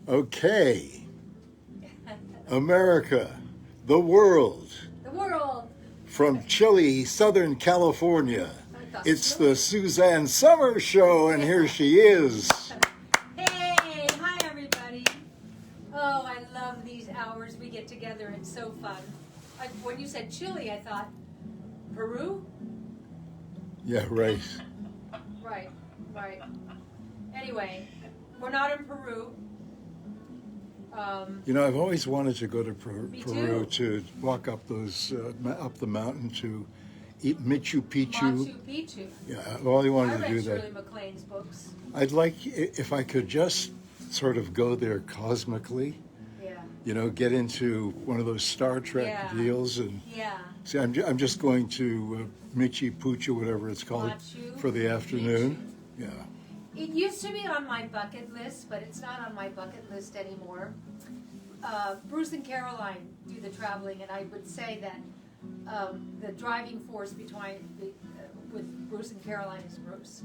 Okay, America, the world, The world. from chilly Southern California. I thought It's chilly. the Suzanne Summer Show, and here she is. Hey, hi everybody. Oh, I love these hours we get together. It's so fun. When you said Chile, I thought Peru. Yeah, right. Right, right. Anyway, we're not in Peru. You know, I've always wanted to go to Me Peru too. to walk up up the mountain to eat Machu Picchu. Machu Picchu. Yeah, I've always I wanted to do read that. Shirley MacLaine's books. I'd like if I could just sort of go there cosmically. Yeah. You know, get into one of those Star Trek Yeah. deals and Yeah. see. I'm just going to Machu Picchu, whatever it's called, Machu for the afternoon. Picchu. Yeah. It used to be on my bucket list, but it's not on my bucket list anymore. Bruce and Caroline do the traveling, and I would say that the driving force with Bruce and Caroline is Bruce.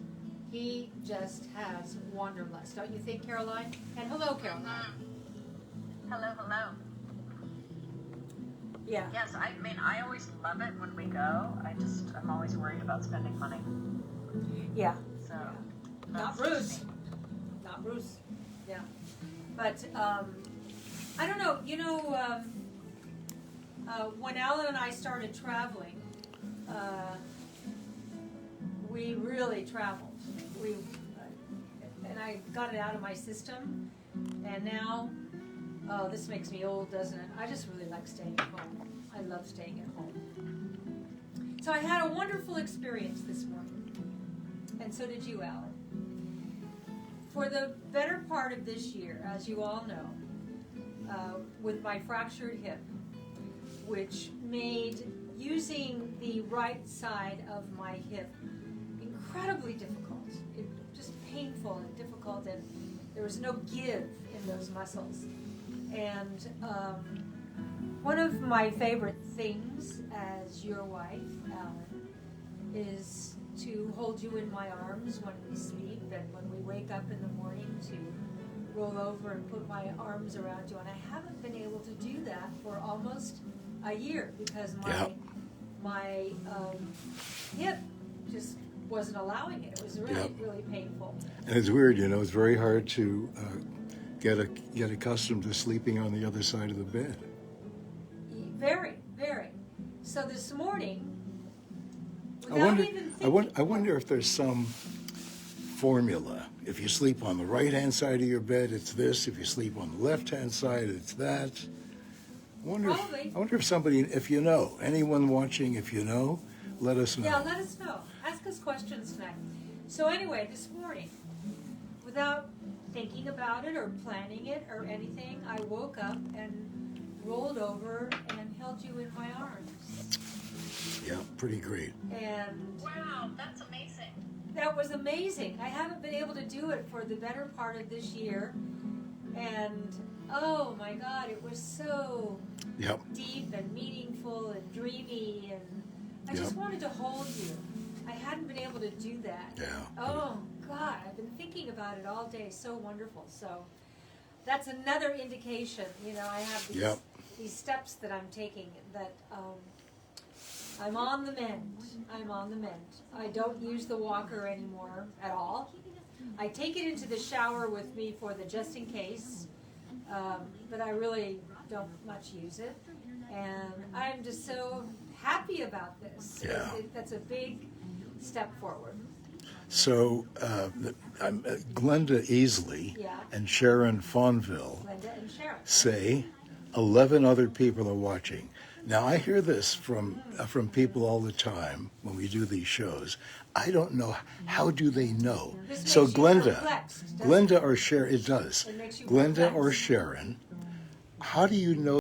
He just has wanderlust, don't you think, Caroline? And hello, Caroline. Hello, hello. Yeah. Yes, I mean, I always love it when we go. I'm always worried about spending money. Yeah. So, Yeah. Not that's Bruce. interesting. Not Bruce. Yeah. But I don't know. You know, when Alan and I started traveling, we really traveled. And I got it out of my system. And now, oh, this makes me old, doesn't it? I just really like staying at home. I love staying at home. So I had a wonderful experience this morning. And so did you, Alan. For the better part of this year, as you all know, with my fractured hip, which made using the right side of my hip incredibly difficult. It just painful and difficult, and there was no give in those muscles. And one of my favorite things as your wife, Alan, is to hold you in my arms when we sleep, and when we wake up in the morning to roll over and put my arms around you. And I haven't been able to do that for almost a year because my hip just wasn't allowing it. It was really, really painful. And it's weird, you know. It's very hard to get accustomed to sleeping on the other side of the bed. Very, very. So this morning, I wonder if there's some formula. If you sleep on the right-hand side of your bed, it's this. If you sleep on the left-hand side, it's that. I wonder if somebody, if you know, anyone watching, if you know, let us know. Yeah, let us know. Ask us questions tonight. So anyway, this morning, without thinking about it or planning it or anything, I woke up and rolled over and held you in my arms. Yeah, pretty great. And Wow, that's amazing. that was amazing. I haven't been able to do it for the better part of this year. And oh my God, it was so deep and meaningful and dreamy, and I just wanted to hold you. I hadn't been able to do that. Yeah. Oh God, I've been thinking about it all day. So wonderful. So that's another indication. You know, I have these steps that I'm taking that I'm on the mend. I'm on the mend. I don't use the walker anymore at all. I take it into the shower with me for the just in case, but I really don't much use it. And I'm just so happy about this. Yeah. That's a big step forward. So, Glenda Easley and Sharon Fonville Linda and Sharon. say 11 other people are watching. Now, I hear this from people all the time when we do these shows. I don't know, how do they know? This So makes you perplexed, doesn't Glenda or Sharon, it does. It makes you Glenda or perplexed. Sharon, how do you know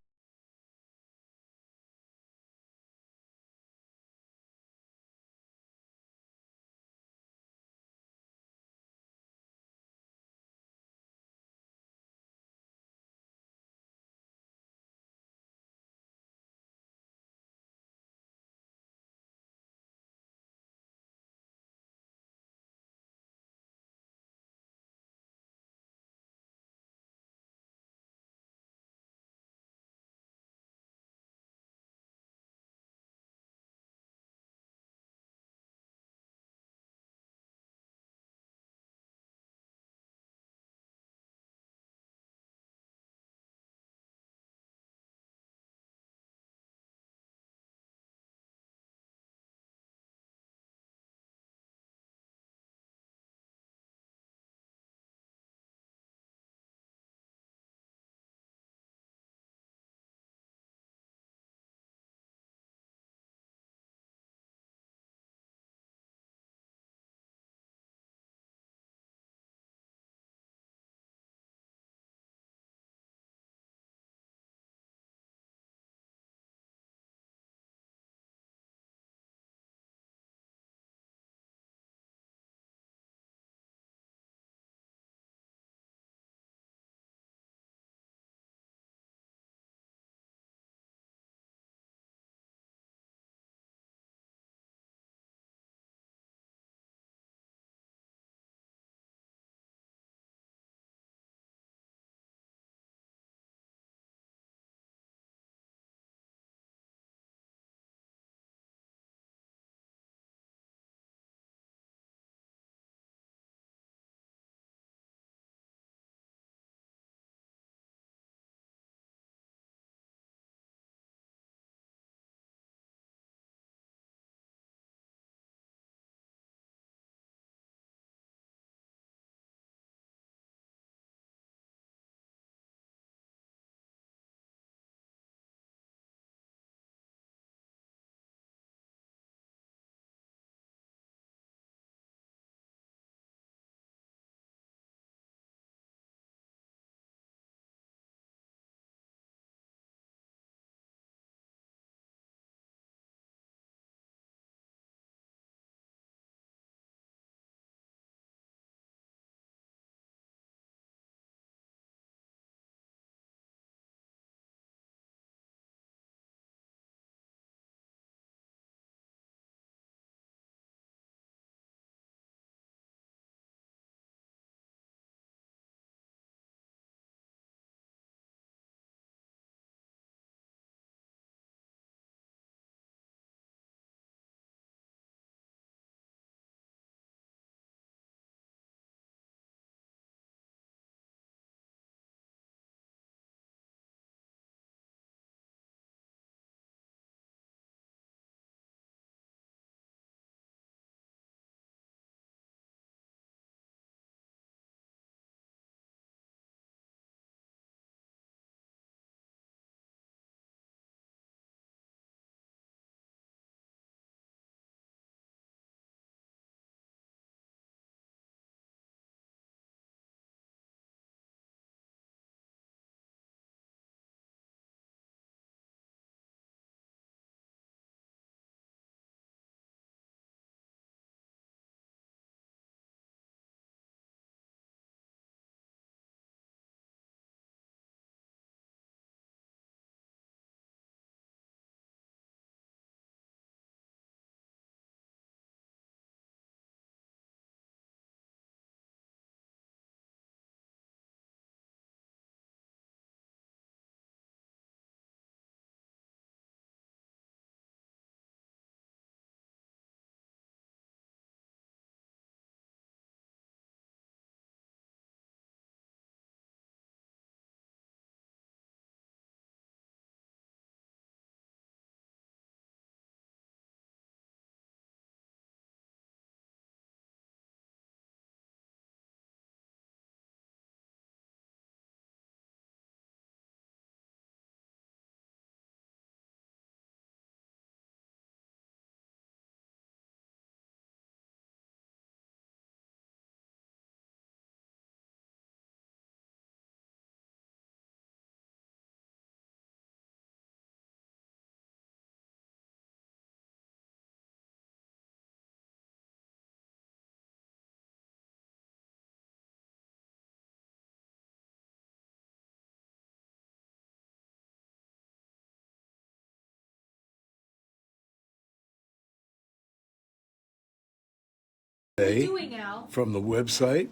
Hey, doing, Al? from the website.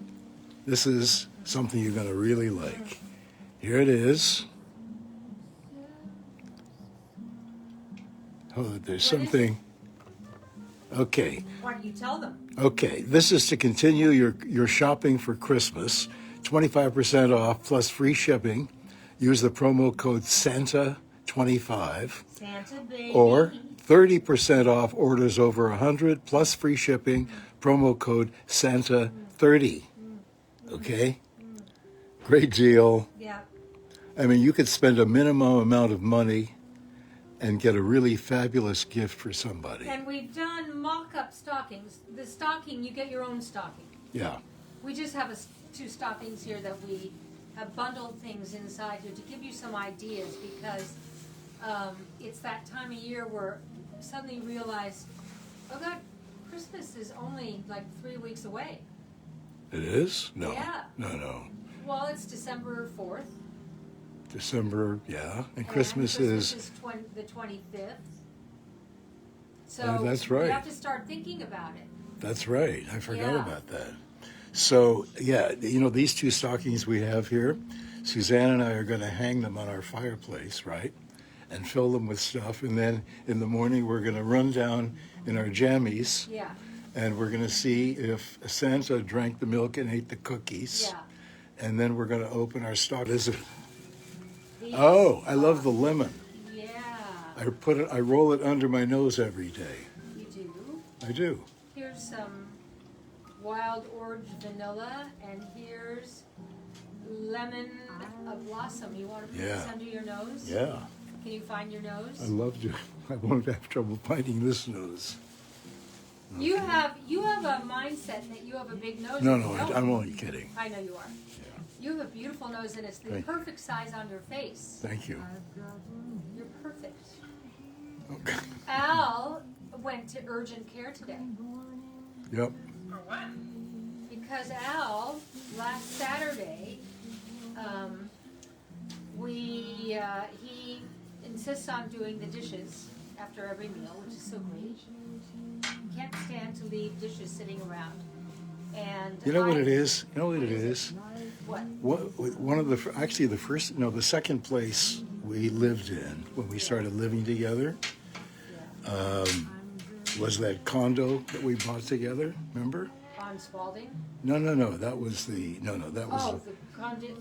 This is something you're going to really like. Here it is. Oh, there's What is something. Okay. Why don't you tell them? Okay. This is to continue your shopping for Christmas. 25% off plus free shipping. Use the promo code Santa25 Santa baby. or 30% off orders over 100 plus free shipping. Promo code Santa30. Okay? Great deal. Yeah. I mean, you could spend a minimum amount of money and get a really fabulous gift for somebody. And we've done mock-up stockings. The stocking, you get your own stocking. Yeah. We just have two stockings here that we have bundled things inside here to give you some ideas, because it's that time of year where suddenly you realize, oh God, Christmas is only like 3 weeks away. It is? No. Yeah. No. Well, it's December 4th. December, yeah. And And Christmas is the 25th. So that's right. you have to start thinking about it. That's right. I forgot Yeah. about that. So, yeah, these two stockings we have here, Suzanne and I are going to hang them on our fireplace, right? And fill them with stuff. And then in the morning, we're going to run down in our jammies. Yeah. And we're going to see if Santa drank the milk and ate the cookies. Yeah. And then we're going to open our stock. These Oh, I love the lemon. Yeah. I roll it under my nose every day. You do. I do. Here's some wild orange vanilla, and here's lemon blossom. You want to put this Yeah. under your nose? Yeah. Can you find your nose? I love to. I won't have trouble finding this nose. You have a mindset that you have a big nose. No, and no, you don't. I'm only kidding. I know you are. Yeah. You have a beautiful nose, and it's the Thank you. perfect size on your face. Thank you. You're perfect. Okay. Al went to urgent care today Yep. For what? because Al last Saturday, he insists on doing the dishes after every meal, which is so great. He can't stand to leave dishes sitting around. And You know what it is? You know what it is? What? One of the actually the second place we lived in when we started living together was that condo that we bought together. Remember? On Spalding? No. That was the That was Oh, the condo.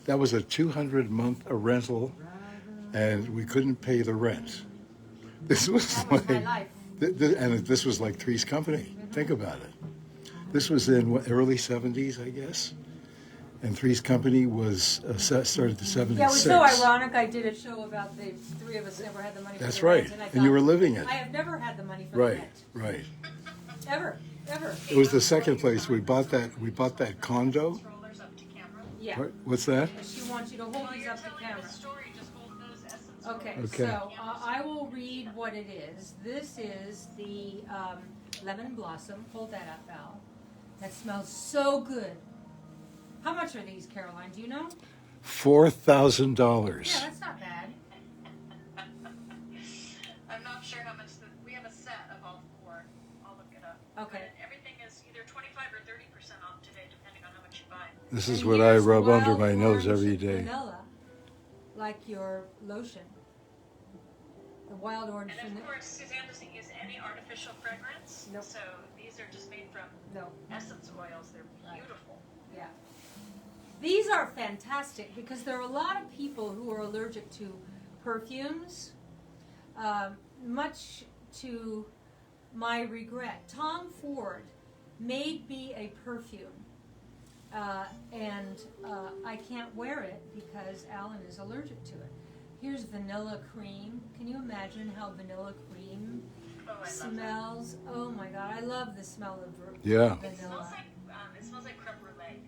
that was a 200-month rental, and we couldn't pay the rent. This was That was my like, life. and this was like Three's Company. Think about it. This was in early 70s, I guess. And Three's Company was started in 76. Yeah, it was so ironic. I did a show about the three of us never had the money for That's the rent, right. I And you thought, were living it. I have never had the money for Right, the rent. right. Ever. It was the second place we bought that condo. Rollers up to camera. Yeah. What's that? And she wants you to hold While these you're up to telling camera. the story, just hold those essence Okay, Okay. so I will read what it is. This is the lemon blossom. Hold that up, Al. That smells so good. How much are these, Caroline? Do you know? $4,000. Yeah, that's not bad. I'm not sure how much we have a set of all four. I'll look it up. Okay. But everything is either 25 or 30% off today, depending on how much you buy. This is And what I here's rub under wild my nose orange every day. Vanilla, like your lotion. The wild orange And of vanilla. course, Suzanne doesn't use any artificial fragrance. Nope. So these are just made from No. essence oils. They're beautiful. Yeah. These are fantastic because there are a lot of people who are allergic to perfumes, much to my regret. Tom Ford made me a perfume, and I can't wear it because Alan is allergic to it. Here's vanilla cream. Can you imagine how vanilla cream Oh, I love that. smells? Oh my God, I love the smell of Yeah. It smells vanilla. like creme brulee.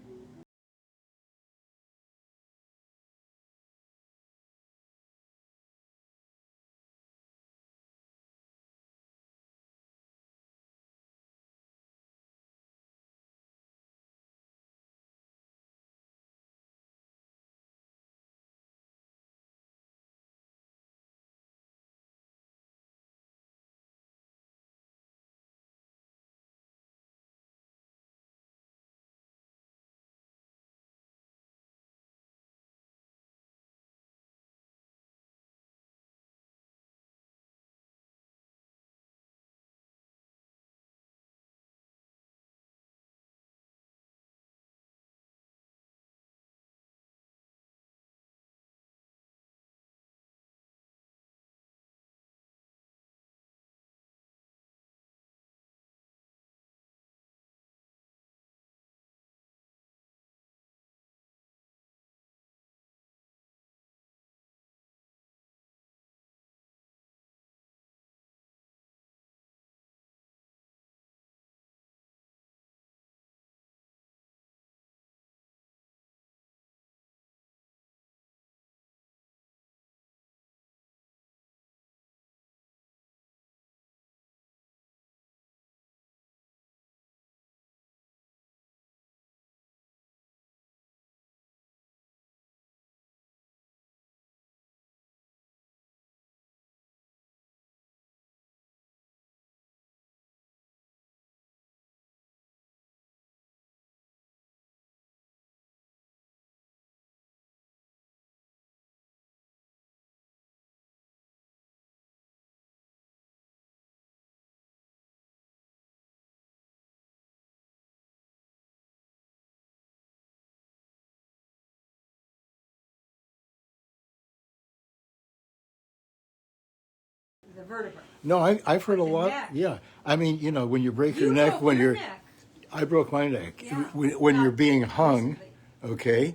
the vertebra. No, I've heard a The lot. neck. Yeah. I mean, you know, when you break your You neck, broke when your you're, neck. I broke my neck. Yeah. When you're being hung, Recently. okay,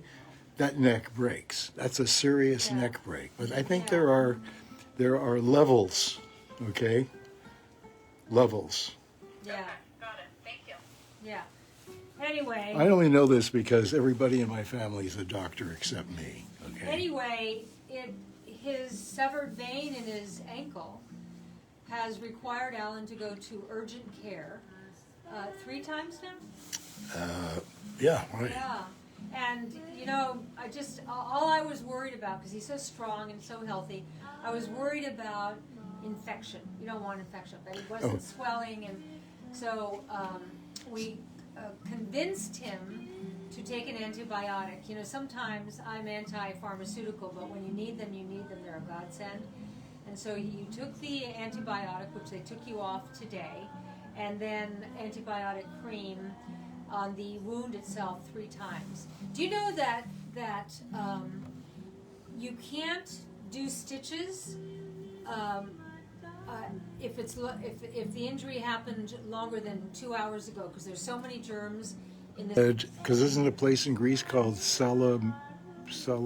that neck breaks. That's a serious Yeah. neck break. But I think Yeah. there are levels, okay? Levels. Yeah, Okay, got it. Thank you. yeah. Anyway. I only know this because everybody in my family is a doctor except me, okay? Anyway, his severed vein in his ankle has required Alan to go to urgent care 3 times now. Yeah, right. Yeah, and you know, all I was worried about, because he's so strong and so healthy, I was worried about infection. You don't want infection, but he wasn't swelling, and so we convinced him to take an antibiotic. You know, sometimes I'm anti-pharmaceutical, but when you need them, they're a godsend. And so you took the antibiotic, which they took you off today, and then antibiotic cream on the wound itself 3 times. Do you know that you can't do stitches if the injury happened longer than 2 hours ago, because there's so many germs in this. Because isn't a place in Greece called Sala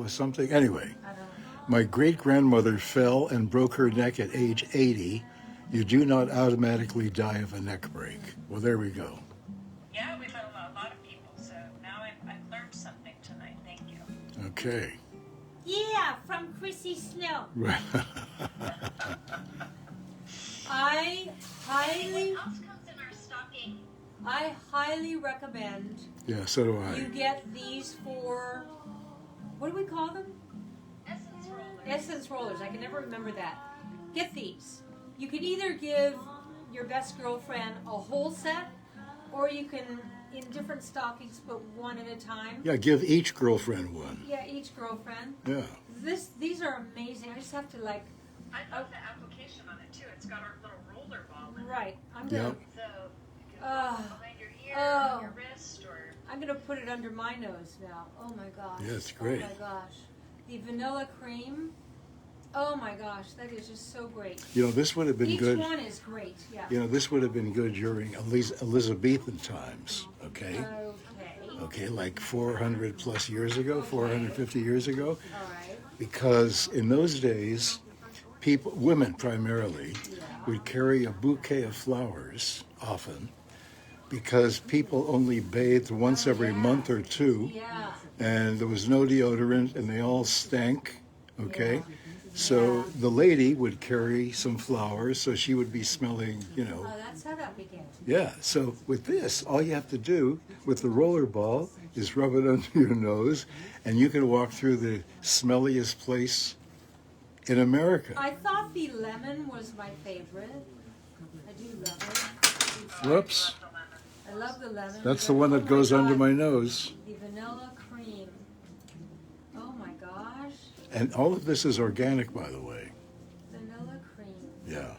something? Anyway, I don't know. my great-grandmother fell and broke her neck at age 80. You do not automatically die of a neck break. Well, there we go. Yeah, we've had a lot of people, so now I've learned something tonight. Thank you. Okay. Yeah, from Chrissy Snow. I highly, What else comes in our stocking? I highly recommend Yeah, so do you I. get these 4. What do we call them? Essence rollers. Essence rollers. I can never remember that. Get these. You can either give your best girlfriend a whole set, or you can, in different stockings, put one at a time. Yeah, give each girlfriend one. Yeah, each girlfriend. Yeah. These are amazing. I just have to like. I love the application on it too. It's got our little roller ball in it. Right. I'm gonna. Yep. So you can put it behind your ear, Oh. or your wrist, or I'm gonna put it under my nose now. Oh my gosh. Yeah, it's great. Oh my gosh. The vanilla cream. Oh my gosh, that is just so great. You know, this would have been Each good. one is great. Yeah. You know, this would have been good during Elizabethan times, okay? Okay. Okay, like 400 plus years ago, 450 years ago. All right. Because in those days, people, women primarily, would carry a bouquet of flowers often because people only bathed once every month or 2, Yeah. and there was no deodorant and they all stank, okay? So the lady would carry some flowers so she would be smelling, you know. Oh, that's how that began. Yeah, so with this, all you have to do with the roller ball is rub it under your nose, and you can walk through the smelliest place in America. I thought the lemon was my favorite. I do love Whoops, it. I love the lemon. that's the but one oh that goes God, under my nose. The vanilla cream. Oh my gosh. And all of this is organic, by the way. Vanilla cream. Yeah.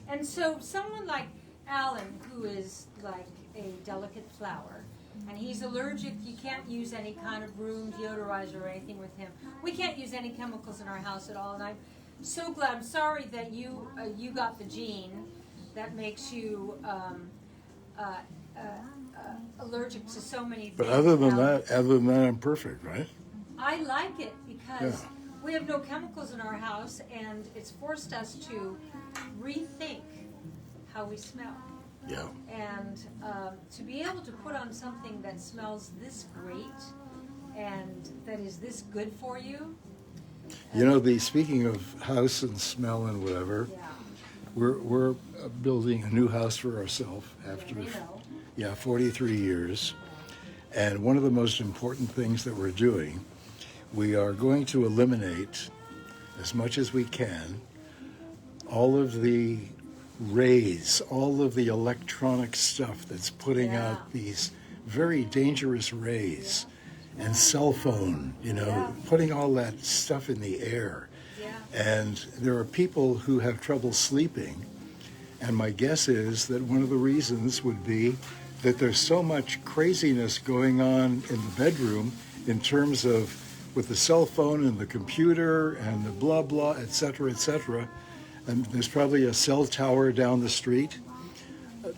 And so someone like Alan, who is like a delicate flower, and he's allergic, you can't use any kind of room deodorizer or anything with him. We can't use any chemicals in our house at all, and I'm so glad. I'm sorry that you got the gene that makes you allergic to so many things. But other than Alan. that, I'm perfect, right? I like it because Yeah. we have no chemicals in our house, and it's forced us to rethink how we smell. Yeah. And to be able to put on something that smells this great and that is this good for you. You know, speaking of house and smell and whatever, Yeah. we're building a new house for ourselves after, Yeah, they know. 43 years. And one of the most important things that we're doing, we are going to eliminate, as much as we can, all of the rays, all of the electronic stuff that's putting Yeah. out these very dangerous rays, and cell phone, you know, Yeah. putting all that stuff in the air. Yeah. And there are people who have trouble sleeping, and my guess is that one of the reasons would be that there's so much craziness going on in the bedroom in terms of with the cell phone and the computer and the blah blah, etc., etc., and there's probably a cell tower down the street.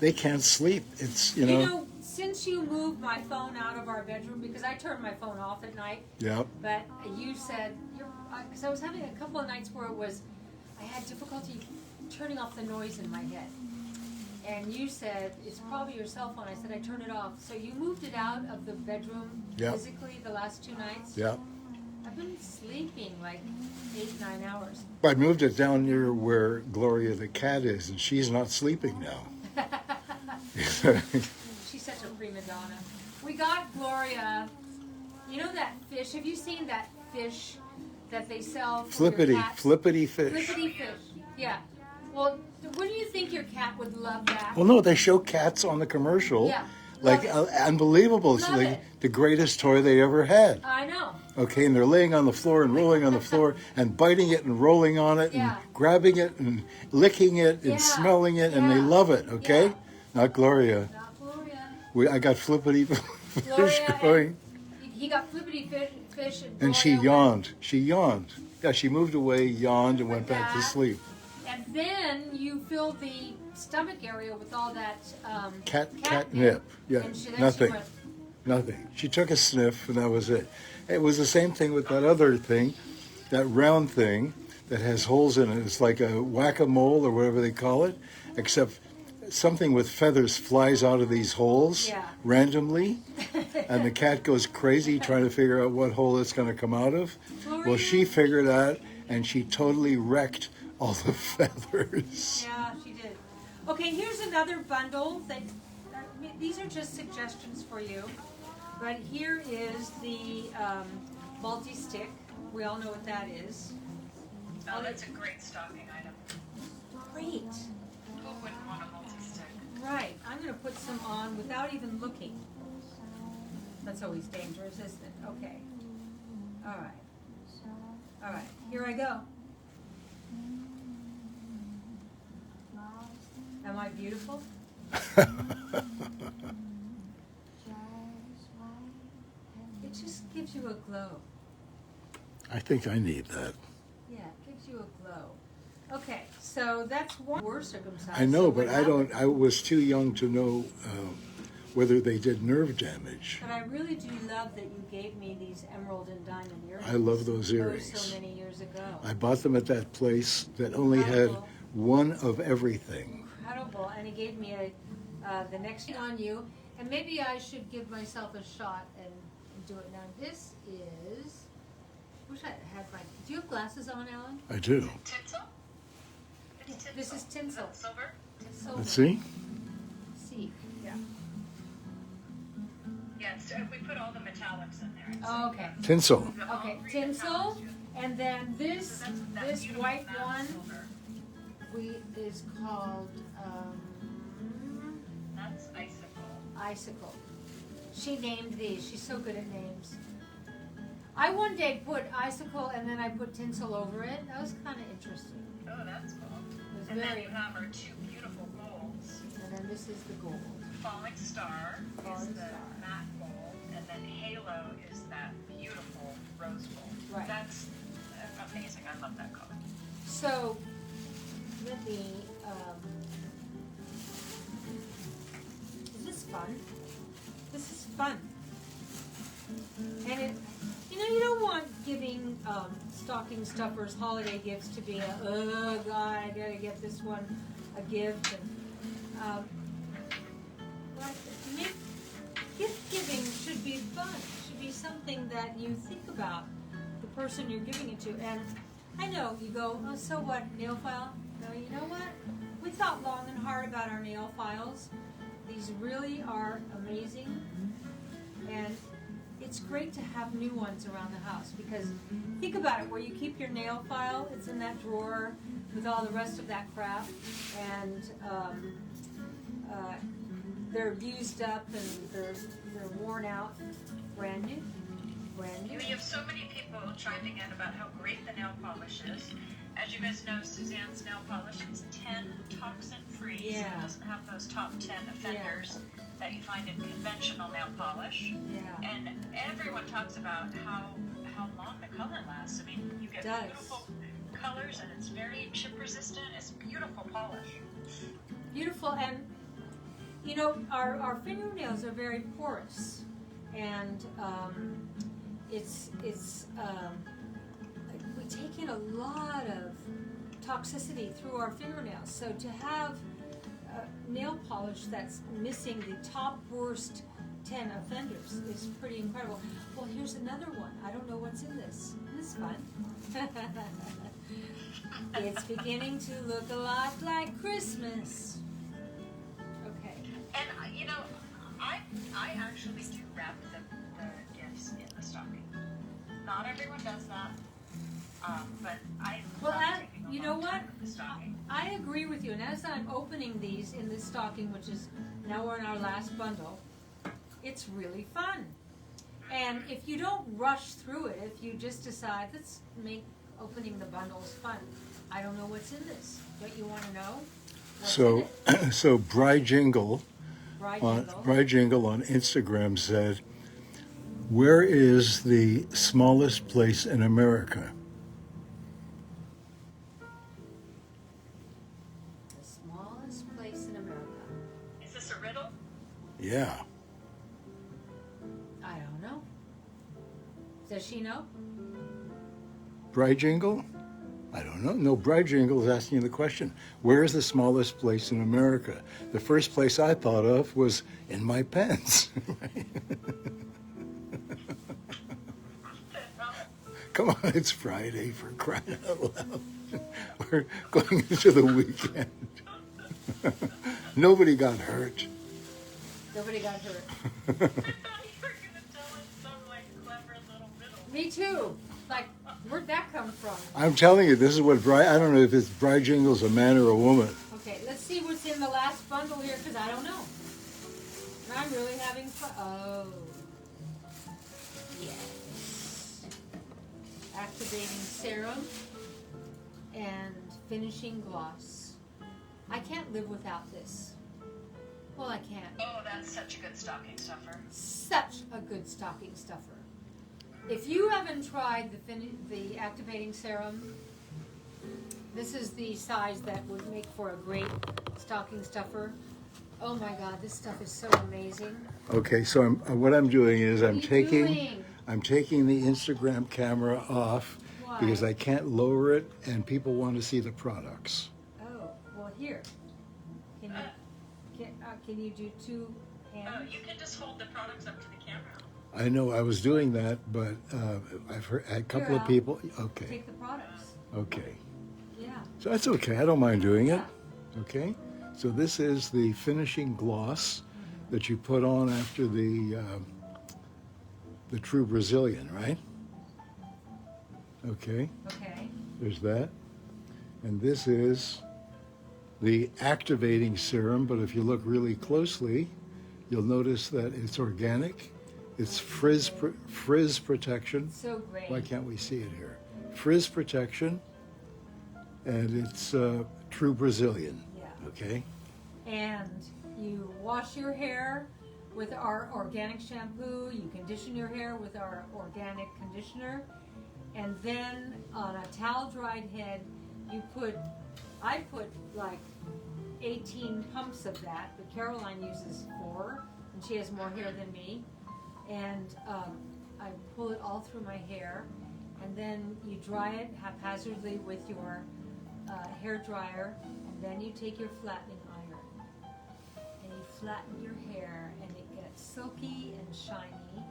They can't sleep. It's You know, since you moved my phone out of our bedroom, because I turned my phone off at night. Yep. But you said, because I was having a couple of nights where I had difficulty turning off the noise in my head. And you said, it's probably your cell phone. I said, I turned it off. So you moved it out of the bedroom physically the last 2 nights? Yeah. I've been sleeping like 8-9 hours. I moved it down near where Gloria the cat is, and she's not sleeping now. She's such a prima donna. We got Gloria, you know that fish? Have you seen that fish that they sell for your cat? Flippity fish. Flippity fish, yeah. Well, wouldn't you think your cat would love that? Well, no, they show cats on the commercial. Yeah. Like, unbelievable. It's Love like it. the greatest toy they ever had. I know. Okay, and they're laying on the floor and rolling on the floor and biting it and rolling on it Yeah. and grabbing it and licking it and Yeah. smelling it, and they Yeah. love it, okay? Yeah. Not Gloria. Not Gloria. I got flippity fish Gloria going. He got flippity fish And she Gloria yawned. She yawned. Yeah, she moved away, yawned, and went back to that. sleep. And then you filled the stomach area with all that Catnip. Yeah, And then nothing. She went, Nothing. She took a sniff, and that was it. It was the same thing with that other thing, that round thing that has holes in it. It's like a whack-a-mole or whatever they call it, except something with feathers flies out of these holes randomly, and the cat goes crazy trying to figure out what hole it's going to come out of. Well, she figured out, and she totally wrecked all the feathers. Yeah, she did. Okay, here's another bundle that these are just suggestions for you. But here is the multi-stick. We all know what that is. Oh, that's a great stocking item. Great. Who wouldn't want a multi-stick? Right. I'm going to put some on without even looking. That's always dangerous, isn't it? Okay. All right. All right. Here I go. Am I beautiful? It just gives you a glow. I think I need that. Yeah, it gives you a glow. Okay, so that's one worse circumstance. I know, So but what I don't. happened- I was too young to know whether they did nerve damage. But I really do love that you gave me these emerald and diamond earrings. I love those Oh, earrings. so many years ago. I bought them at that place that only had Incredible. one of everything. Incredible, and he gave me the next thing on you, and maybe I should give myself a shot and do it now. This is. Wish I had my. Do you have glasses on, Alan? I do. Tinsel? It's tinsel. This is tinsel. Is that silver? Tinsel. Let's see. See, yeah. Yeah, we put all the metallics in there. Oh, okay. Tinsel. Okay, tinsel, and then this So that's that this beautiful white matte one silver. is called That's icicle. icicle. She named these. She's so good at names. I one day put icicle and then I put tinsel over it. That was kind of interesting. Oh, that's cool. It was And then very. you have our two beautiful golds. And then this is the gold. Falling Star Falling is the Star. matte gold, and then Halo is that beautiful rose gold. Right. That's amazing. I love that color. So let me. Is this fun? This is fun. And it, you don't want giving stocking stuffers holiday gifts to be oh God, I gotta get this one a gift. And, but gift giving should be fun. It should be something that you think about the person you're giving it to. And I know you go, oh, so what, nail file? No, you know what? We thought long and hard about our nail files. These really are amazing. And it's great to have new ones around the house because think about it, where you keep your nail file, it's in that drawer with all the rest of that crap, and they're used up and they're worn out. Brand new. We have so many people chiming in about how great the nail polish is. As you guys know, Suzanne's nail polish is 10 toxin-free, so Yeah. it doesn't have those top 10 offenders that you find in conventional nail polish. Yeah. And everyone talks about how how long the color lasts. I mean, you get Does. beautiful colors, and it's very chip resistant. It's beautiful polish. Beautiful, and you know, our fingernails are very porous, and it's we take in a lot of toxicity through our fingernails. So to have nail polish that's missing the top worst 10 offenders is pretty incredible. Well, here's another one. I don't know what's in this. This is fun. It's beginning to look a lot like Christmas. Okay. And you know, I actually do wrap the gifts in the stocking. Not everyone does that, but I Well, love I, taking a you know long what? time with the stocking. I agree with you. And as I'm opening these in this stocking, which is now we're in our last bundle, it's really fun. And if you don't rush through it, if you just decide, let's make opening the bundles fun. I don't know what's in this. Don't you want to know? What's in it? So Bri Jingle Bride on jingle. Bri Jingle on Instagram said, "Where is the smallest place in America?" The smallest place in America. Is this a riddle? Yeah. I don't know. Does she know? Bri Jingle? I don't know. No, Bri Jingle is asking the question, where is the smallest place in America? The first place I thought of was in my pants. Come on, it's Friday, for crying out loud. We're going into the weekend. Nobody got hurt. Nobody got hurt. I thought you were gonna tell us some like clever little riddle. Me too. Like, where'd that come from? I'm telling you, this is what I don't know if it's Bri Jingle's a man or a woman. Okay, let's see what's in the last bundle here, because I don't know. And I'm really having fun. Oh. Yes. Activating serum and finishing gloss. I can't live without this. Well, I can't. Oh, that's such a good stocking stuffer. Such a good stocking stuffer. If you haven't tried the activating serum, this is the size that would make for a great stocking stuffer. Oh my God, this stuff is so amazing. Okay, so what I'm doing is What are you doing? I'm taking the Instagram camera off Why? because I can't lower it and people want to see the products. Oh, well here. Can you do two Oh, hands? you can just hold the products up to the camera. I know I was doing that, but I've heard a couple Here, of people. Okay, Take the products. okay. Yeah. So that's okay. I don't mind doing it. Yeah. Okay. So this is the finishing gloss that you put on after the True Brazilian, right? Okay. Okay. There's that. And this is the activating serum, but if you look really closely, you'll notice that it's organic. It's frizz protection. So great. Why can't we see it here? Frizz protection, and it's True Brazilian. Yeah. Okay. And you wash your hair with our organic shampoo. You condition your hair with our organic conditioner. And then on a towel dried head, I put like 18 pumps of that, but Caroline uses 4, and she has more hair than me. And I pull it all through my hair, and then you dry it haphazardly with your hair dryer, and then you take your flattening iron, and you flatten your hair, and it gets silky and shiny.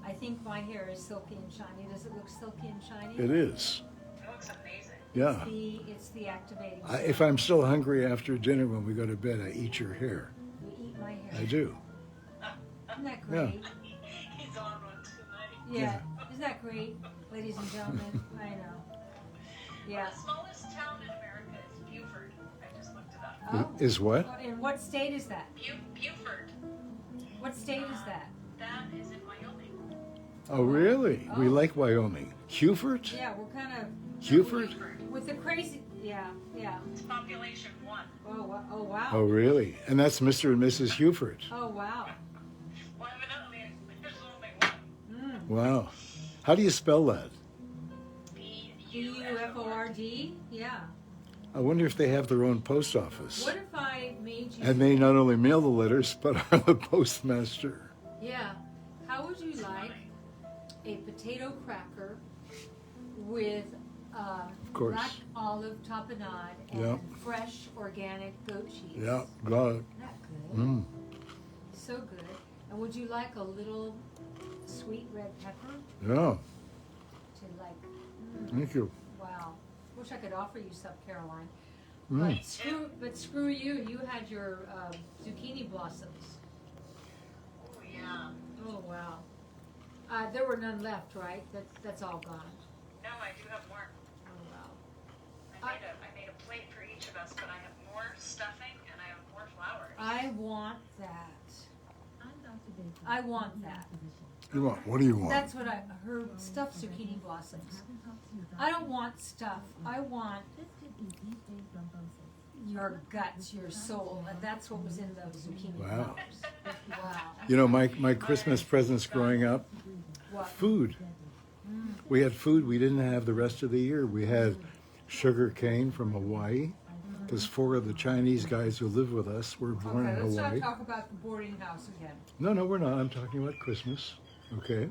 I think my hair is silky and shiny. Does it look silky and shiny? It is. It looks amazing. Yeah. It's the activating. If I'm still hungry after dinner when we go to bed, I eat your hair. You eat my hair. I do. Isn't that great? He's on one tonight. Yeah. Isn't that great, ladies and gentlemen? I know. Yeah. The smallest town in America is Buford. I just looked it up. Oh. Is what? In what state is that? Buford. What state is that? That is in Wyoming. Oh, really? We Oh. like Wyoming. Huford? Yeah, we're kind of Huford? with the crazy. Yeah, yeah. It's population 1. Oh wow. Oh, really? And that's Mr. and Mrs. Huford. Oh wow. Well, evidently, there's only one. Mm. Wow. How do you spell that? BUFORD? Yeah. I wonder if they have their own post office. What if I made you... And they not only mail the letters, but are the postmaster. Yeah. How would you like a potato cracker with course. black olive tapenade and Yep. fresh organic goat cheese? Yeah, got it. Isn't that good? Mm. So good. And would you like a little sweet red pepper Yeah, to like... thank you. Wow. Wish I could offer you some, Caroline. Mm. But screw you. You had your zucchini blossoms. Oh, yeah. Oh, wow. There were none left, right? That's all gone. No, I do have more. Oh, wow. I made a plate for each of us, but I have more stuffing and I have more flowers. I want that. I want that. You want? What do you want? That's what her stuffed zucchini blossoms. I don't want stuff. I want your guts, your soul, and that's what was in those zucchini Wow. flowers. Wow. You know, my Christmas presents growing up, What? food. We had food we didn't have the rest of the year. We had sugar cane from Hawaii, because 4 of the Chinese guys who live with us were born Okay, in let's Hawaii. not talk about the boarding house again. No, we're not. I'm talking about Christmas. Okay.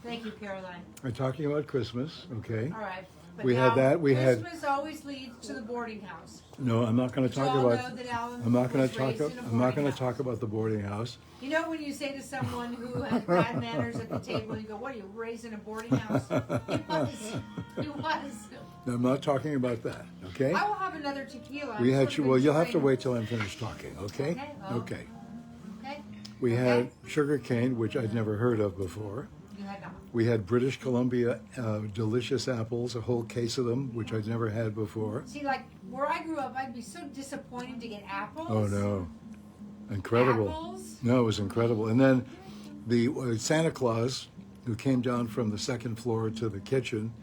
Thank you, Caroline. I'm talking about Christmas. Okay. All right. But We had now, that, we had- Christmas always leads to the boarding house. No, I'm not going to You talk all about. know that Alan I'm not going was to talk. raised in a I'm not boarding going to house. talk about the boarding house. You know when you say to someone who has bad manners at the table, you go, "What are you raised in a boarding house?" He was. He was. No, I'm not talking about that. Okay. I will have another tequila. We I'm had. sort of Well, you'll have to enjoying- wait till I'm finished talking. Okay. Okay, oh. Okay. Okay. We Okay. had sugar cane, which I'd never heard of before. You had not. We had British Columbia delicious apples, a whole case of them, which I'd never had before. See, like where I grew up, I'd be so disappointed to get apples. Oh no, incredible! Apples? No, it was incredible. And then the Santa Claus, who came down from the second floor to the kitchen,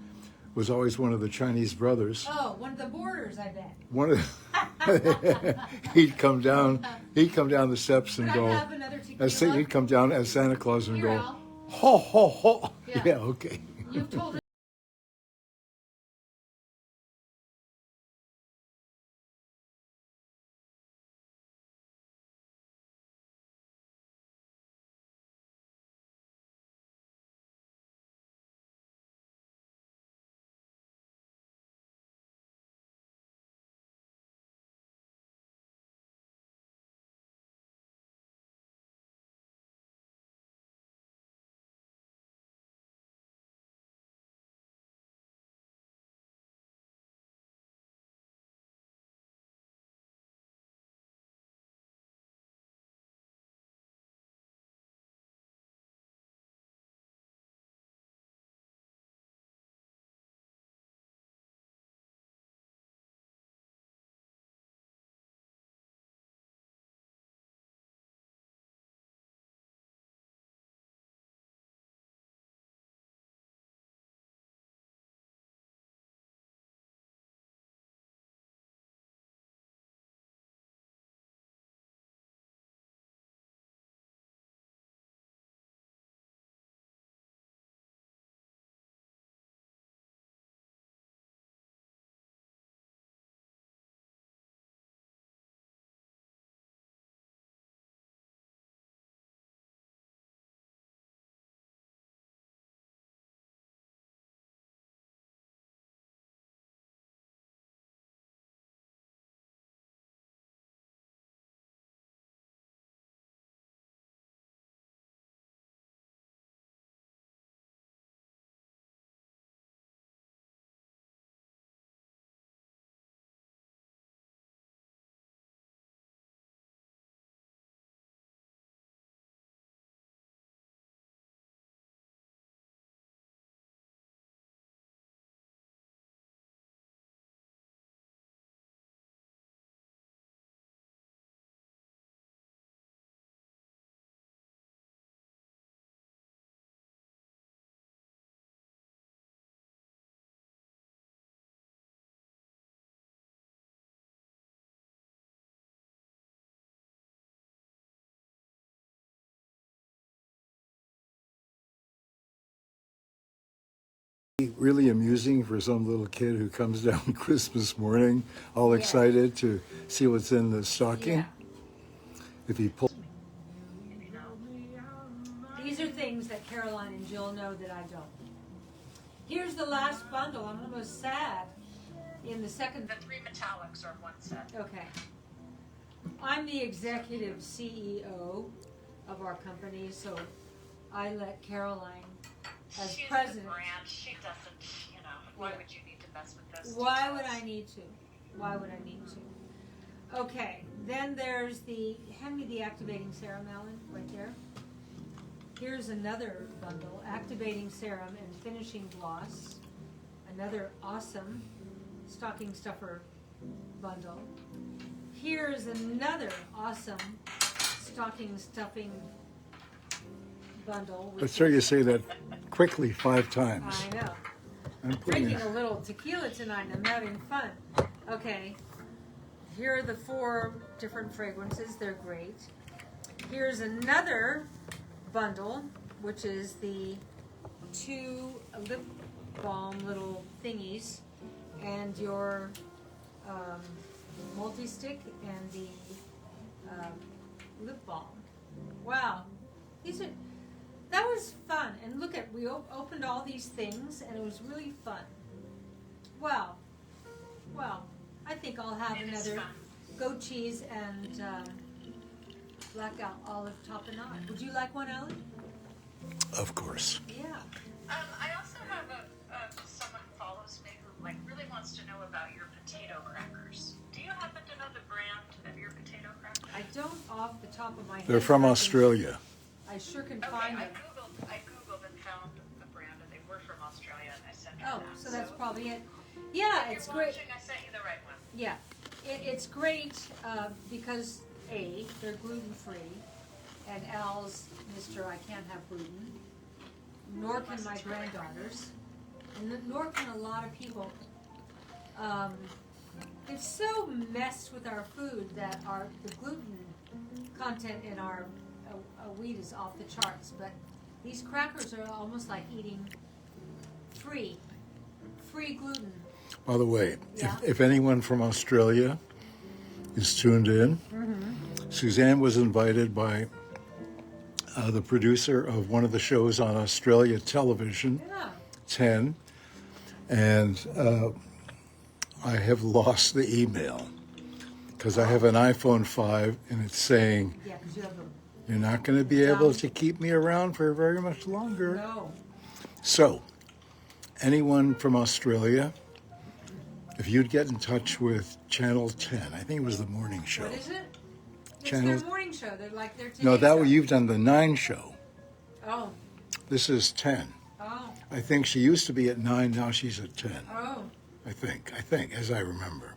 was always one of the Chinese brothers. Oh, one of the boarders, I bet. One of he'd come down the steps and Could I go. have another tequila? He'd come down as Santa Claus and Here, go, Al. ho ho ho. Yeah. Yeah, okay. You've told Really amusing for some little kid who comes down Christmas morning, all excited to see what's in the stocking. Yeah. If he pulls. You know. These are things that Caroline and Jill know that I don't. Here's the last bundle. I'm almost sad. In the second. The 3 metallics are one set. Okay. I'm the executive CEO of our company, so I let Caroline, as She's president. the brand. She doesn't, you know. Why would you need to mess with those? Why would I need to? Why would I need to? Okay, then there's hand me the activating serum, Alan, right there. Here's another bundle, activating serum and finishing gloss. Another awesome stocking stuffer bundle. Here's another awesome stocking stuffing bundle. Let's hear you say that quickly 5 times. I know. I'm putting Drinking a little tequila tonight and I'm having fun. Okay, here are the 4 different fragrances. They're great. Here's another bundle, which is the 2 lip balm little thingies and your multi-stick and the lip balm. Wow, that was fun. And look at, we opened all these things and it was really fun. Well, I think I'll have It is another fun. goat cheese and black olive tapenade. Would you like one, Ellen? Of course. Yeah. I also have someone who follows me who really wants to know about your potato crackers. Do you happen to know the brand of your potato crackers? I don't off the top of my head. They're from but I can- Australia. I sure can Okay, find I them. googled and found the brand, and they were from Australia, and I sent her Oh, that. so that's probably it. Yeah, if it's you're great. watching, I sent you the right one. Yeah, it's great because A, they're gluten free, and Al's Mr. I can't have gluten, nor can my granddaughters, and nor can a lot of people. It's so messed with our food that the gluten content in our wheat is off the charts. But these crackers are almost like eating free gluten. By the way, Yeah. if anyone from Australia is tuned in, Suzanne was invited by the producer of one of the shows on Australia television, Yeah. 10, and I have lost the email because I have an iPhone 5 and it's saying, Yeah, because you have you're not going to be able to keep me around for very much longer. no. So, anyone from Australia, if you'd get in touch with Channel 10, I think it was the morning show. What is it? It's Channel- their morning show. They're like their No, Today Show. you've done the 9 show. Oh, This is 10. oh, I think she used to be at 9, now she's at 10. oh. I think, as I remember.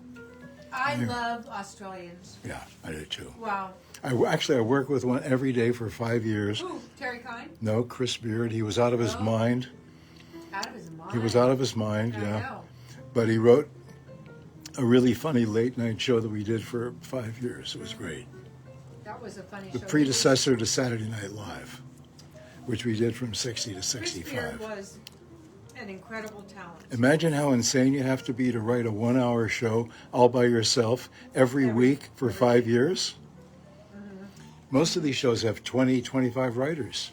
I love Australians. Yeah, I do too. Wow. I worked with one every day for 5 years. Ooh, Terry Kine? No, Chris Beard, he was out of his Oh. mind. Out of his mind. He was out of his mind, I yeah. know. But he wrote a really funny late night show that we did for 5 years. It was great. That was a funny The show. predecessor to Saturday Night Live, which we did from 60 to Chris Beard 65. was an incredible talent. Imagine how insane you have to be to write a 1-hour show all by yourself every week for 5 years. Most of these shows have 20, 25 writers.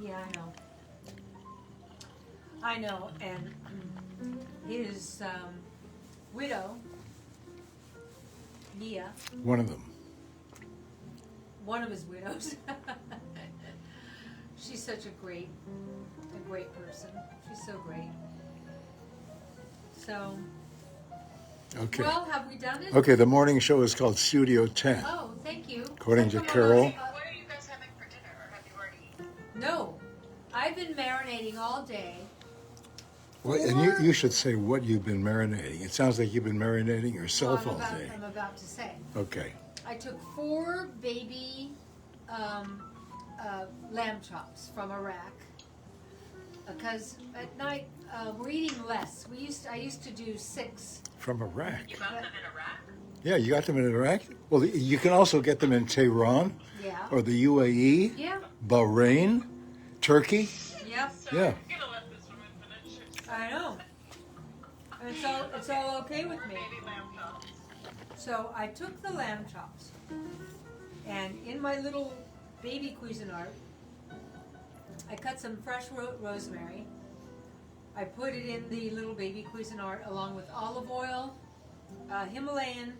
Yeah, I know. And his widow, Mia, One of them. one of his widows. She's such a great person. She's so great. So, Okay. well, have we done it? Okay, the morning show is called Studio 10. Oh, thank you. According So to come on, Carol. let's- What are you guys having for dinner, or have you already eaten? no, I've been marinating all day. Well, and you should say what you've been marinating. It sounds like you've been marinating yourself all day. I'm about to say. Okay. I took 4 baby lamb chops from a rack because at night we're eating less. I used to do 6. From Iraq. You got them in a rack? Yeah, you got them in Iraq? Well, you can also get them in Tehran Yeah. or the UAE, Yeah. Bahrain, Turkey. Yep. So Yeah. you're gonna let I know. And it's all okay with me. Maybe lamb chops. So I took the lamb chops, and in my little baby Cuisinart, I cut some fresh rosemary. I put it in the little baby Cuisinart along with olive oil, Himalayan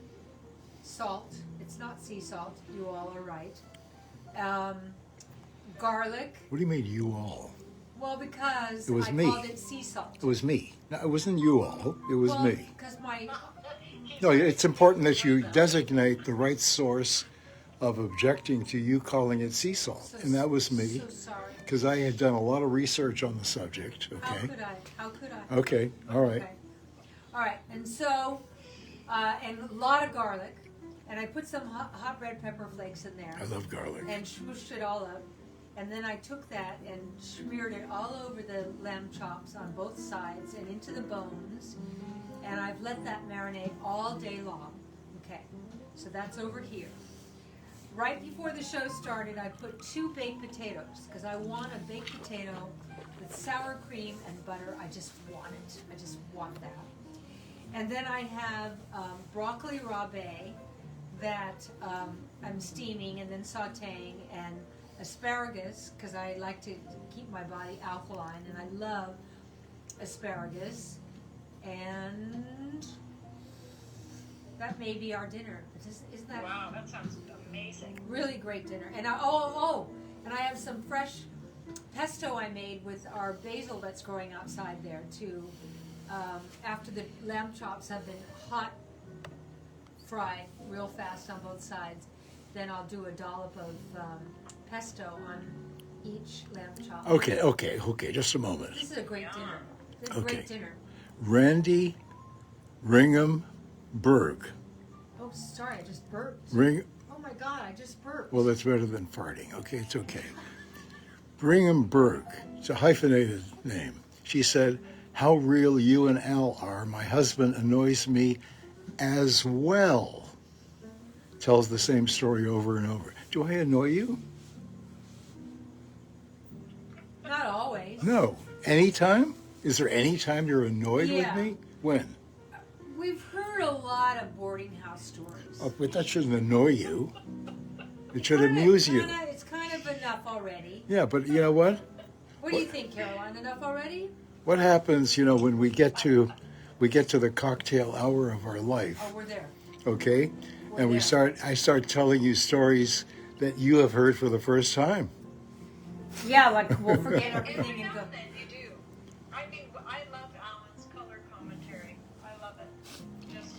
salt. It's not sea salt. You all are right. Garlic. What do you mean, you all? Well, because It was I me. called it sea salt. It was me. No, it wasn't you all. It was me. Because my No, it's important that you designate the right source of objecting to you calling it sea salt, and that was me, So sorry. because I had done a lot of research on the subject. How Okay. could I? How could I? Okay. All right. Okay. All right. And so, and a lot of garlic, and I put some hot red pepper flakes in there, I love garlic. and smooshed it all up. And then I took that and smeared it all over the lamb chops on both sides and into the bones. And I've let that marinate all day long. Okay, so that's over here. Right before the show started, I put 2 baked potatoes because I want a baked potato with sour cream and butter. I just want it. I just want that. And then I have broccoli rabe that I'm steaming and then sauteing, and asparagus because I like to keep my body alkaline, and I love asparagus. And that may be our dinner. Isn't that Wow, that sounds amazing. really great dinner? And and I have some fresh pesto I made with our basil that's growing outside there too. After the lamb chops have been hot fried real fast on both sides, then I'll do a dollop of pesto on each lamb chop. Okay. Just a moment. This is a great dinner. This is a Okay. great dinner. Randy Ringham Berg. Oh, sorry, I just burped. Oh my God, I just burped. Well, that's better than farting. Okay, it's okay. Brigham Berg. It's a hyphenated name. She said, "How real you and Al are. My husband annoys me as well." Tells the same story over and over. Do I annoy you? Not always. No. Anytime? Is there any time you're annoyed Yeah. with me? When? We've heard a lot of boarding house stories. Oh, but that shouldn't annoy you. It should amuse you. It's kind of enough already. Yeah, but you know what? What do you think, Caroline? Enough already? What happens, when we get to the cocktail hour of our life, Oh, we're there. okay? We're And there. I start telling you stories that you have heard for the first time. Yeah, like we'll forget Every everything and now go. and then you do. I mean, I love Alan's color commentary. I love it. Just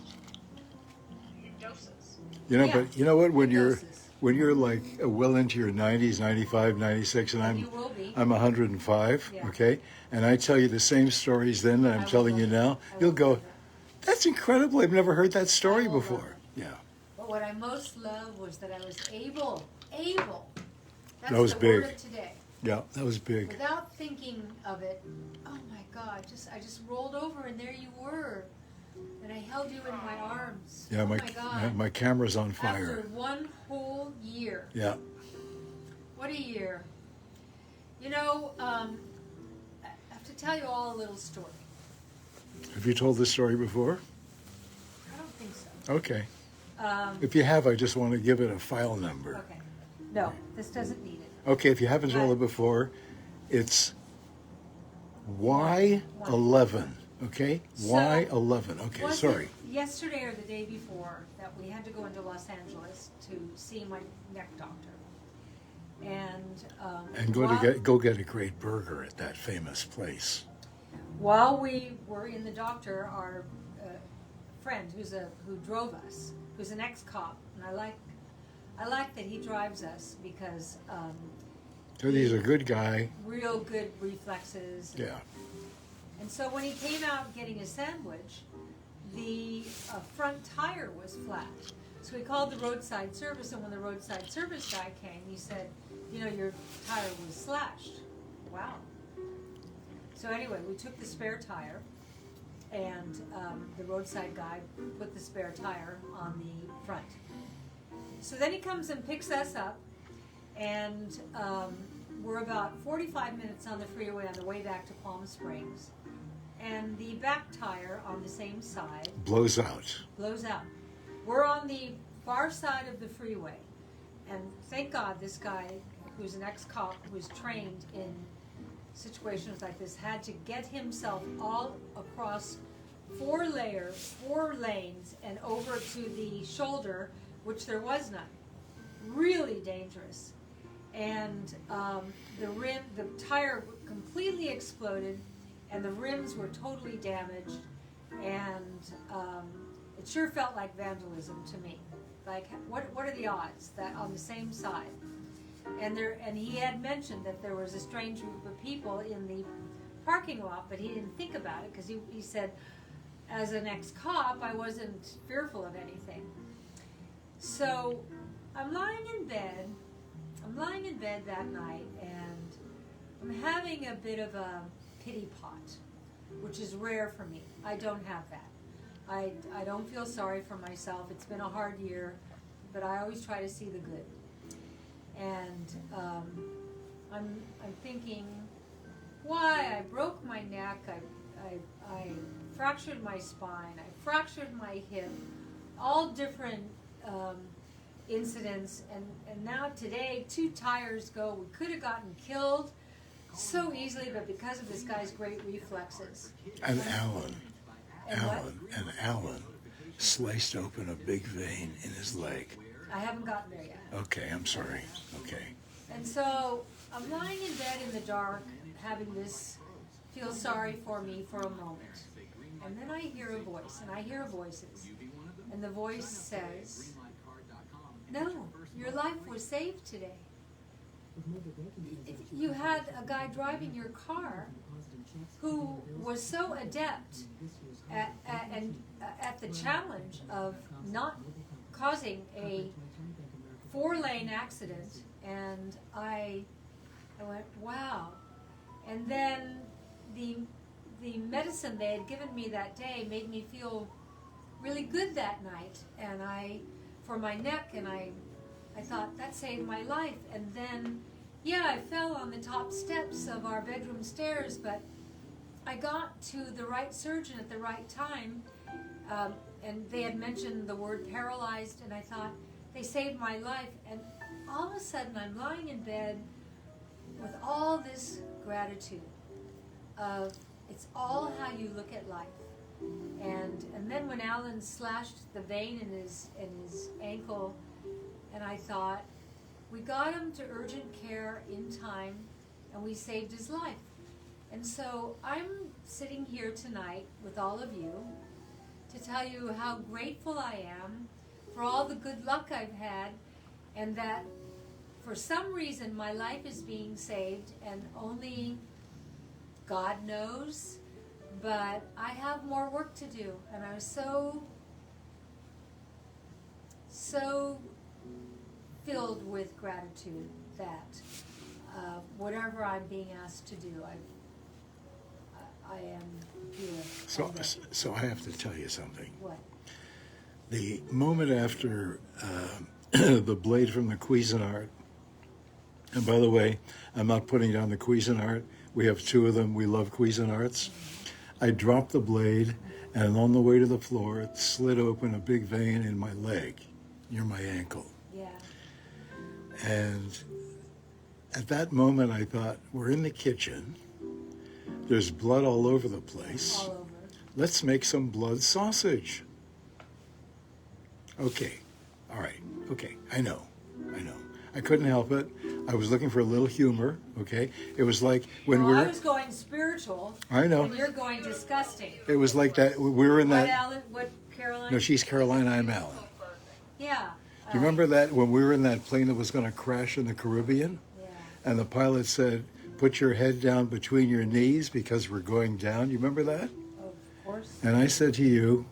in doses. Yeah. But you know what? When Doses. you're like well into your 90s, 95, 96, and You will be. I'm 105, Yeah. okay? And I tell you the same stories then that I I'm will telling love you it. now, I you'll will go, love it. "That's incredible. I've never heard that story I will love before." it. Yeah. But what I most loved was that I was able. That's That was the big. word of today. Yeah, that was big. Without thinking of it, oh my God, I just rolled over and there you were. And I held you in my arms. Yeah, oh my my God. my camera's on fire. After one whole year. Yeah. What a year. I have to tell you all a little story. Have you told this story before? I don't think so. Okay. Um, If you have, I just want to give it a file number. okay. No, this doesn't need it. Okay, if you haven't told it before, it's Y11. Okay? So, Y11. Okay, Was sorry. it yesterday or the day before that we had to go into Los Angeles to see my neck doctor? And Go get a great burger at that famous place. while we were in the doctor, our friend who drove us, who's an ex-cop, and I like that he drives us because So he's a good guy. real good reflexes. Yeah. And so when he came out getting a sandwich, the front tire was flat. So we called the roadside service, and when the roadside service guy came, he said, your tire was slashed. Wow. So anyway, we took the spare tire, and the roadside guy put the spare tire on the front. So then he comes and picks us up, and we're about 45 minutes on the freeway on the way back to Palm Springs. and the back tire on the same side Blows out. blows out. We're on the far side of the freeway, and thank God this guy, who's an ex-cop, who's trained in situations like this, had to get himself all across 4 lanes and over to the shoulder, which there was none. Really dangerous. And the tire completely exploded, and the rims were totally damaged, and it sure felt like vandalism to me. Like, what are the odds that on the same side? And he had mentioned that there was a strange group of people in the parking lot, but he didn't think about it because he said, as an ex-cop, I wasn't fearful of anything. So I'm lying in bed that night, and I'm having a bit of a pity pot, which is rare for me. I don't have that. I don't feel sorry for myself. It's been a hard year, but I always try to see the good. And I'm thinking, why? I broke my neck. I fractured my spine. I fractured my hip. All different incidents. And now today, 2 tires go. We could have gotten killed so easily, but because of this guy's great reflexes. And And Alan sliced open a big vein in his leg. I haven't gotten there yet. Okay, I'm sorry. Okay. And so I'm lying in bed in the dark, having this feel sorry for me for a moment. And then I hear a voice, and I hear voices. And the voice says, no, your life was saved today. You had a guy driving your car who was so adept at the challenge of not causing a 4-lane accident, and I went, wow. And then the medicine they had given me that day made me feel really good that night, and for my neck, and I thought, that saved my life. And then, yeah, I fell on the top steps of our bedroom stairs, but I got to the right surgeon at the right time, and they had mentioned the word paralyzed, and I thought, they saved my life. And all of a sudden, I'm lying in bed with all this gratitude of, it's all how you look at life. And then when Alan slashed the vein in his ankle, and I thought, we got him to urgent care in time, and we saved his life. And so I'm sitting here tonight with all of you to tell you how grateful I am for all the good luck I've had, and that for some reason my life is being saved, and only God knows, but I have more work to do. And I was so filled with gratitude that whatever I'm being asked to do, I am here. So I have to tell you something. What? The moment after the blade from the Cuisinart, and by the way, I'm not putting down the Cuisinart. We have 2 of them. We love Cuisinarts. I dropped the blade, and on the way to the floor, it slid open a big vein in my leg, near my ankle. Yeah. And at that moment, I thought, we're in the kitchen. There's blood all over the place. All over. Let's make some blood sausage. Okay. All right. Okay. I know. I couldn't help it. I was looking for a little humor. Okay. It was like when I was going spiritual. I know. And you're going disgusting. It was like that. We were in What, that. Alan? What, Caroline? No, she's Caroline. I'm Alan. Yeah. Do you remember that when we were in that plane that was going to crash in the Caribbean? Yeah. And the pilot said, put your head down between your knees because we're going down. You remember that? Oh, of course. And I said to you,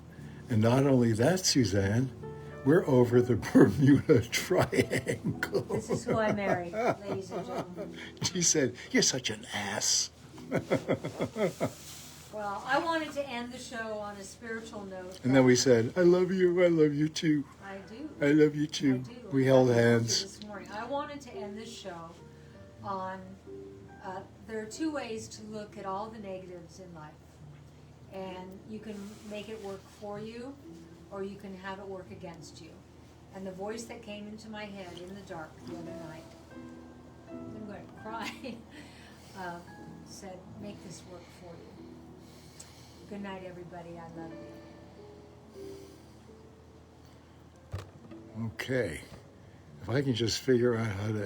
and not only that, Suzanne, we're over the Bermuda Triangle. This is who I married, ladies and gentlemen. She said, you're such an ass. Well, I wanted to end the show on a spiritual note. And then we said, I love you too. I do. I love you too. I do. We I held loved you hands. This morning. I wanted to end this show on, there are 2 ways to look at all the negatives in life. And you can make it work for you, or you can have it work against you. And the voice that came into my head in the dark the other night, I'm going to cry, said, make this work for you. Good night, everybody. I love you. Okay. If I can just figure out how to